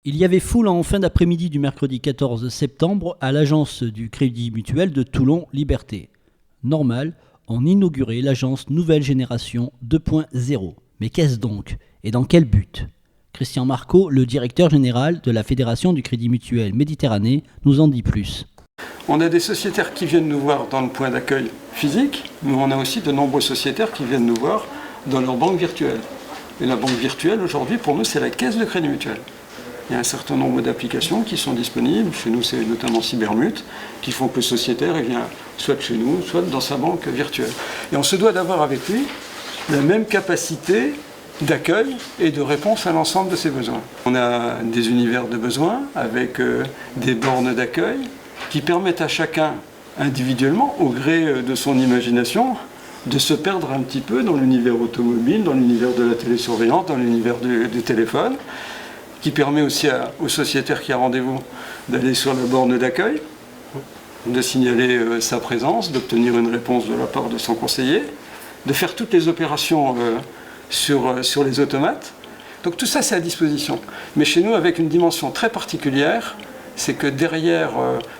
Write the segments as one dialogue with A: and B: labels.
A: Il y avait foule en fin d'après-midi du mercredi 14 septembre à l'agence du Crédit Mutuel de Toulon Liberté. Normal, on inaugurait l'agence Nouvelle Génération 2.0. Mais qu'est-ce donc? Et dans quel but? Christian Marco, le directeur général de la Fédération du Crédit Mutuel Méditerranée, nous en dit plus.
B: On a des sociétaires qui viennent nous voir dans le point d'accueil physique, mais on a aussi de nombreux sociétaires qui viennent nous voir dans leur banque virtuelle. Et la banque virtuelle, aujourd'hui, pour nous, c'est la caisse de Crédit Mutuel. Il y a un certain nombre d'applications qui sont disponibles. Chez nous, c'est notamment Cybermut, qui font que le sociétaire vient soit de chez nous, soit dans sa banque virtuelle. Et on se doit d'avoir avec lui la même capacité d'accueil et de réponse à l'ensemble de ses besoins. On a des univers de besoins avec des bornes d'accueil qui permettent à chacun, individuellement, au gré de son imagination, de se perdre un petit peu dans l'univers automobile, dans l'univers de la télésurveillance, dans l'univers du téléphone, qui permet aussi au sociétaire qui a rendez-vous d'aller sur la borne d'accueil, de signaler sa présence, d'obtenir une réponse de la part de son conseiller, de faire toutes les opérations sur les automates. Donc tout ça, c'est à disposition. Mais chez nous, avec une dimension très particulière, c'est que derrière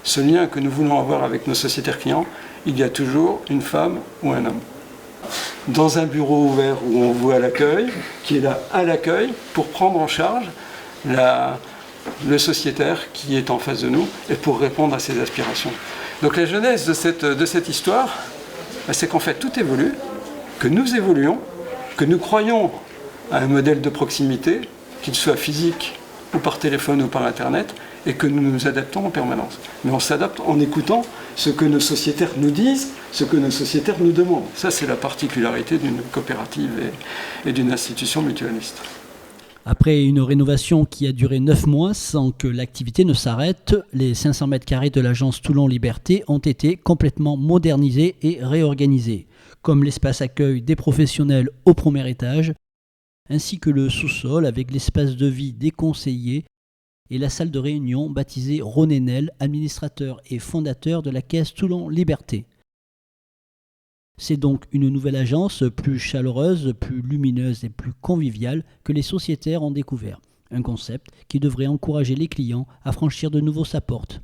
B: ce lien que nous voulons avoir avec nos sociétaires clients, il y a toujours une femme ou un homme. Dans un bureau ouvert où on voit l'accueil, qui est là à l'accueil pour prendre en charge le sociétaire qui est en face de nous et pour répondre à ses aspirations. Donc la genèse de cette histoire, c'est qu'en fait tout évolue, que nous évoluons, que nous croyons à un modèle de proximité, qu'il soit physique ou par téléphone ou par Internet, et que nous nous adaptons en permanence. Mais on s'adapte en écoutant ce que nos sociétaires nous disent, ce que nos sociétaires nous demandent. Ça, c'est la particularité d'une coopérative et d'une institution mutualiste.
A: Après une rénovation qui a duré 9 mois sans que l'activité ne s'arrête, les 500 mètres carrés de l'agence Toulon Liberté ont été complètement modernisés et réorganisés, comme l'espace accueil des professionnels au premier étage, ainsi que le sous-sol avec l'espace de vie des conseillers et la salle de réunion baptisée Ronenel, administrateur et fondateur de la caisse Toulon Liberté. C'est donc une nouvelle agence plus chaleureuse, plus lumineuse et plus conviviale que les sociétaires ont découvert. Un concept qui devrait encourager les clients à franchir de nouveau sa porte.